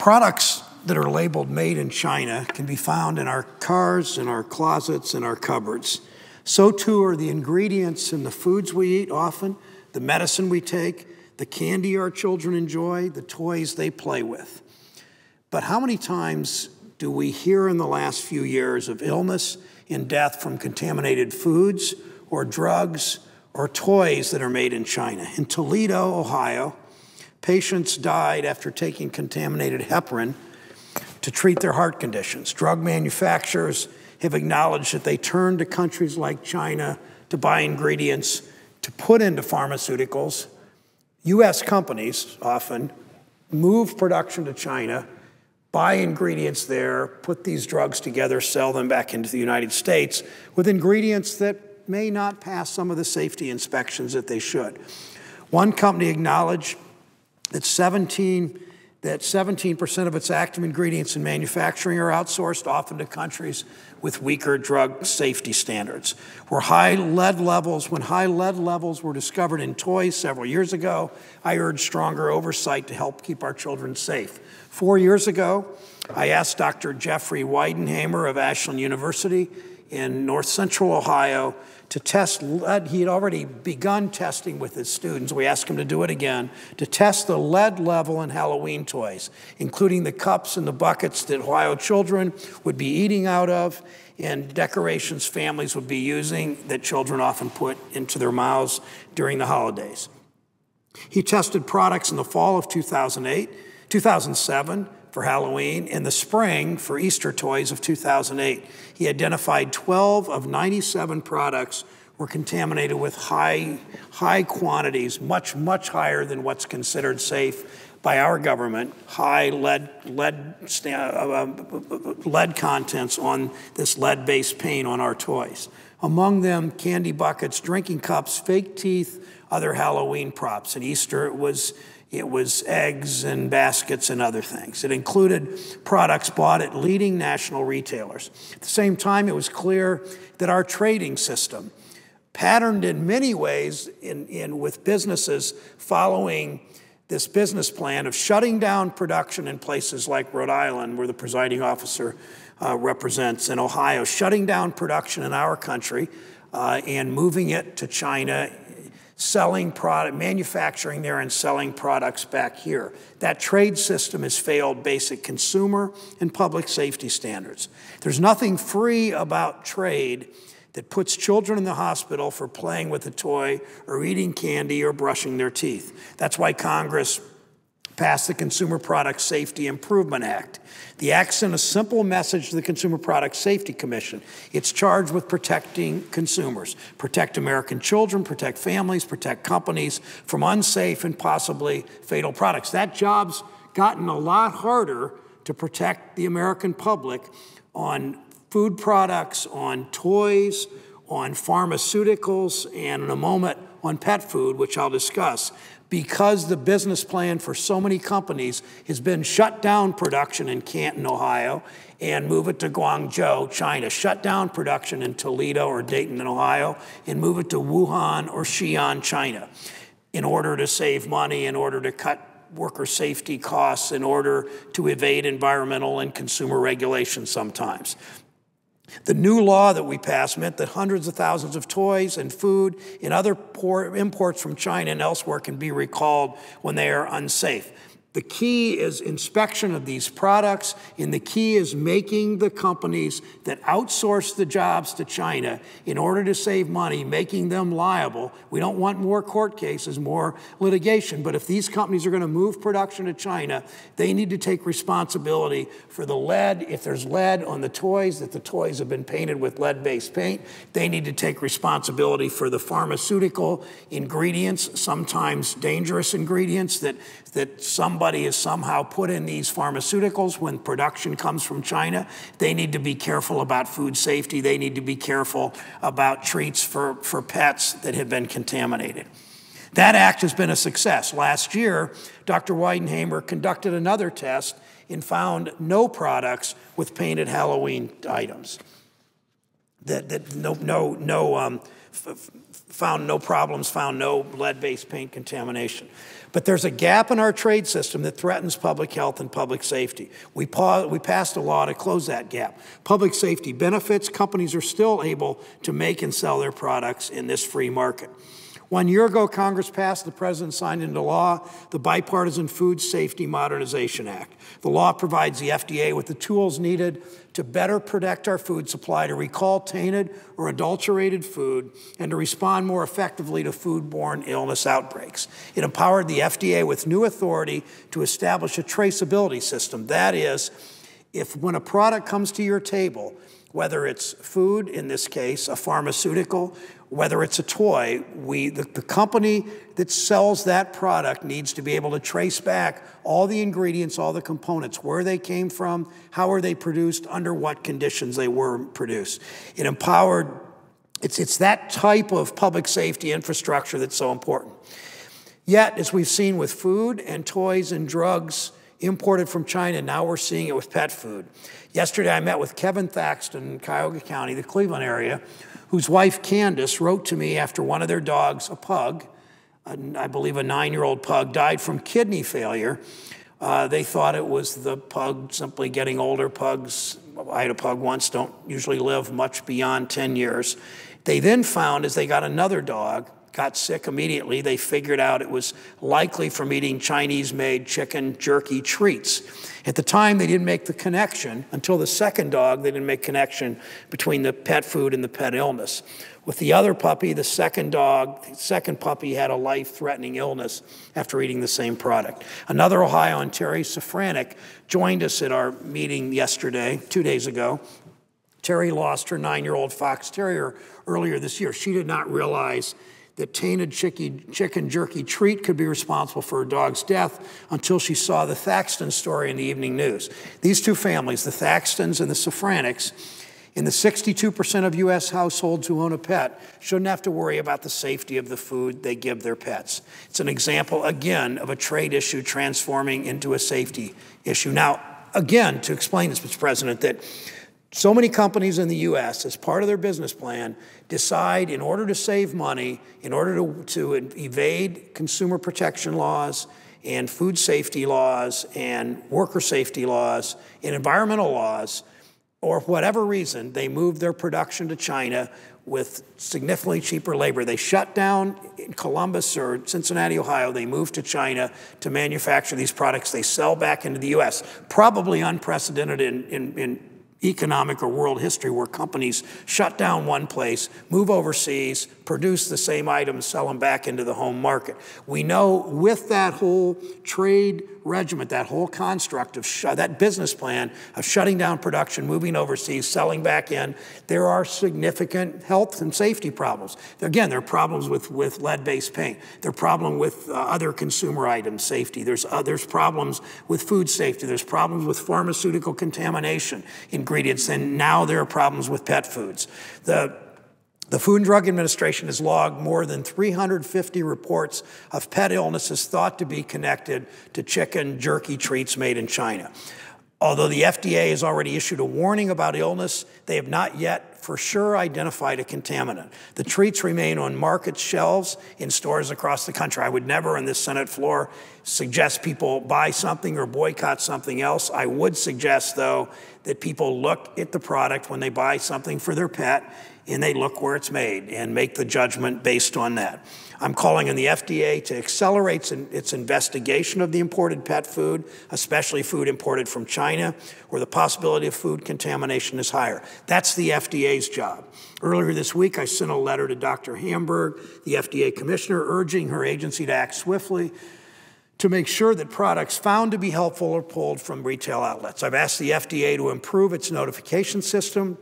Products that are labeled made in China can be found in our cars, in our closets, in our cupboards. So too are the ingredients in the foods we eat often, the medicine we take, the candy our children enjoy, the toys they play with. But how many times do we hear in the last few years of illness and death from contaminated foods or drugs or toys that are made in China? In Toledo, Ohio, patients died after taking contaminated heparin to treat their heart conditions. Drug manufacturers have acknowledged that they turn to countries like China to buy ingredients to put into pharmaceuticals. U.S. companies often move production to China, buy ingredients there, put these drugs together, sell them back into the United States with ingredients that may not pass some of the safety inspections that they should. One company acknowledged that 17% of its active ingredients in manufacturing are outsourced, often to countries with weaker drug safety standards. When high lead levels were discovered in toys several years ago, I urged stronger oversight to help keep our children safe. 4 years ago, I asked Dr. Jeffrey Weidenhamer of Ashland University in north central Ohio to test lead. He had already begun testing with his students. We asked him to do it again, to test the lead level in Halloween toys, including the cups and the buckets that Ohio children would be eating out of and decorations families would be using that children often put into their mouths during the holidays. He tested products in the fall of 2007 for Halloween, in the spring for Easter toys of 2008. He identified 12 of 97 products were contaminated with high quantities, much higher than what's considered safe by our government, high lead contents on this lead-based paint on our toys. Among them, candy buckets, drinking cups, fake teeth, other Halloween props. In Easter, it was eggs and baskets and other things. It included products bought at leading national retailers. At the same time, it was clear that our trading system, patterned in many ways with businesses following this business plan of shutting down production in places like Rhode Island, where the presiding officer represents, in Ohio, shutting down production in our country and moving it to China, manufacturing there and selling products back here. That trade system has failed basic consumer and public safety standards. There's nothing free about trade that puts children in the hospital for playing with a toy or eating candy or brushing their teeth. That's why Congress passed the Consumer Product Safety Improvement Act. The act sent a simple message to the Consumer Product Safety Commission. It's charged with protecting consumers, protect American children, protect families, protect companies from unsafe and possibly fatal products. That job's gotten a lot harder to protect the American public on food products, on toys, on pharmaceuticals, and in a moment on pet food, which I'll discuss, because the business plan for so many companies has been shut down production in Canton, Ohio, and move it to Guangzhou, China. Shut down production in Toledo or Dayton, Ohio, and move it to Wuhan or Xi'an, China, in order to save money, in order to cut worker safety costs, in order to evade environmental and consumer regulations sometimes. The new law that we passed meant that hundreds of thousands of toys and food and other imports from China and elsewhere can be recalled when they are unsafe. The key is inspection of these products, and the key is making the companies that outsource the jobs to China in order to save money, making them liable. We don't want more court cases, more litigation, but if these companies are going to move production to China, they need to take responsibility for the lead. If there's lead on the toys, that the toys have been painted with lead-based paint, they need to take responsibility for the pharmaceutical ingredients, sometimes dangerous ingredients that somebody has somehow put in these pharmaceuticals when production comes from China. They need to be careful about food safety. They need to be careful about treats for pets that have been contaminated. That act has been a success. Last year, Dr. Weidenhamer conducted another test and found no products with painted Halloween items. Found no problems, found no lead-based paint contamination. But there's a gap in our trade system that threatens public health and public safety. We passed a law to close that gap. Public safety benefits, companies are still able to make and sell their products in this free market. 1 year ago, Congress passed, the President signed into law, the Bipartisan Food Safety Modernization Act. The law provides the FDA with the tools needed to better protect our food supply, to recall tainted or adulterated food, and to respond more effectively to foodborne illness outbreaks. It empowered the FDA with new authority to establish a traceability system. That is, if when a product comes to your table, whether it's food, in this case, a pharmaceutical, whether it's a toy, the company that sells that product needs to be able to trace back all the ingredients, all the components, where they came from, how were they produced, under what conditions they were produced. It empowered, it's that type of public safety infrastructure that's so important. Yet, as we've seen with food and toys and drugs imported from China, now we're seeing it with pet food. Yesterday, I met with Kevin Thaxton in Cuyahoga County, the Cleveland area, whose wife, Candace, wrote to me after one of their dogs, a pug, I believe a 9-year-old pug, died from kidney failure. They thought it was the pug simply getting older. Pugs, I had a pug once, don't usually live much beyond 10 years. They then found, as they got another dog, got sick immediately, they figured out it was likely from eating Chinese-made chicken jerky treats. At the time, they didn't make the connection. Until the second dog, they didn't make connection between the pet food and the pet illness. With the other puppy, the second puppy had a life-threatening illness after eating the same product. Another Ohioan, Terry Safranek, joined us at our meeting yesterday, 2 days ago. Terry lost her 9-year-old fox terrier earlier this year. She did not realize that tainted chicken jerky treat could be responsible for her dog's death until she saw the Thaxton story in the evening news. These two families, the Thaxtons and the Safraneks, in the 62% of U.S. households who own a pet, shouldn't have to worry about the safety of the food they give their pets. It's an example, again, of a trade issue transforming into a safety issue. Now, again, to explain this, Mr. President, that so many companies in the U.S., as part of their business plan, decide in order to save money, in order to evade consumer protection laws and food safety laws and worker safety laws and environmental laws, or whatever reason, they move their production to China with significantly cheaper labor. They shut down in Columbus or Cincinnati, Ohio. They move to China to manufacture these products. They sell back into the U.S. Probably unprecedented in economic or world history, where companies shut down one place, move overseas, produce the same items, sell them back into the home market. We know with that whole trade regiment, that whole construct of that business plan of shutting down production, moving overseas, selling back in, there are significant health and safety problems. Again, there are problems with lead-based paint. There are problems with other consumer items safety. There's problems with food safety. There's problems with pharmaceutical contamination ingredients, and now there are problems with pet foods. The Food and Drug Administration has logged more than 350 reports of pet illnesses thought to be connected to chicken jerky treats made in China. Although the FDA has already issued a warning about illness, they have not yet for sure identified a contaminant. The treats remain on market shelves in stores across the country. I would never on this Senate floor suggest people buy something or boycott something else. I would suggest, though, that people look at the product when they buy something for their pet and they look where it's made and make the judgment based on that. I'm calling on the FDA to accelerate its investigation of the imported pet food, especially food imported from China, where the possibility of food contamination is higher. That's the FDA's job. Earlier this week, I sent a letter to Dr. Hamburg, the FDA commissioner, urging her agency to act swiftly to make sure that products found to be helpful are pulled from retail outlets. I've asked the FDA to improve its notification system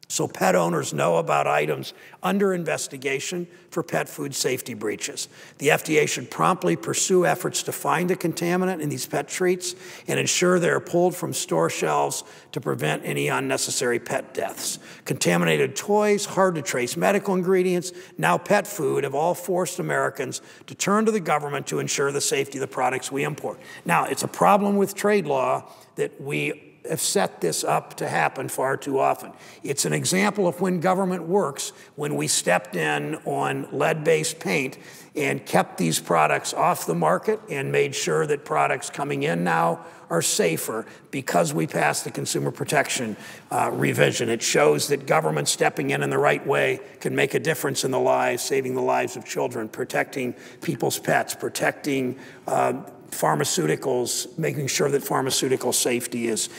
so pet owners know about items under investigation for pet food safety breaches. The FDA should promptly pursue efforts to find the contaminant in these pet treats and ensure they are pulled from store shelves to prevent any unnecessary pet deaths. Contaminated toys, hard-to-trace medical ingredients, now pet food have all forced Americans to turn to the government to ensure the safety of the products we import. Now, it's a problem with trade law that we have set this up to happen far too often. It's an example of when government works, when we stepped in on lead-based paint and kept these products off the market and made sure that products coming in now are safer because we passed the consumer protection revision. It shows that government stepping in the right way can make a difference in the lives, saving the lives of children, protecting people's pets, protecting pharmaceuticals, making sure that pharmaceutical safety is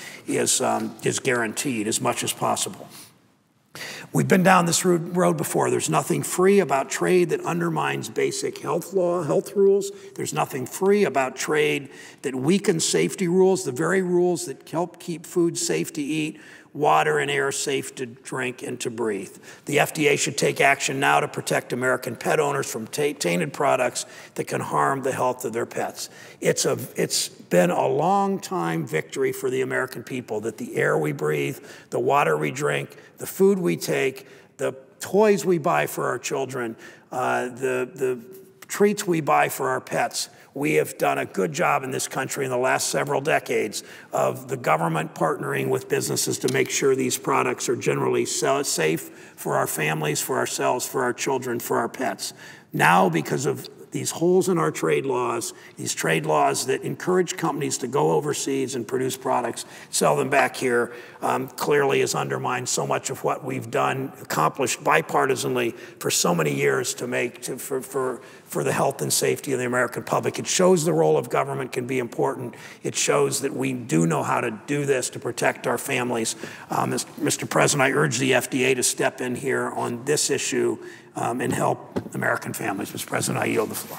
guaranteed as much as possible. We've been down this road before. There's nothing free about trade that undermines basic health rules. There's nothing free about trade that weakens safety rules, the very rules that help keep food safe to eat, water and air safe to drink and to breathe. The FDA should take action now to protect American pet owners from tainted products that can harm the health of their pets. It's been a long time victory for the American people that the air we breathe, the water we drink, the food we take, the toys we buy for our children, the treats we buy for our pets. We have done a good job in this country in the last several decades of the government partnering with businesses to make sure these products are generally safe for our families, for ourselves, for our children, for our pets. Now, because of these holes in our trade laws, these trade laws that encourage companies to go overseas and produce products, sell them back here, clearly has undermined so much of what we've done, accomplished bipartisanly for so many years for the health and safety of the American public. It shows the role of government can be important. It shows that we do know how to do this to protect our families. Mr. President, I urge the FDA to step in here on this issue and help American families. Mr. President, I yield the floor.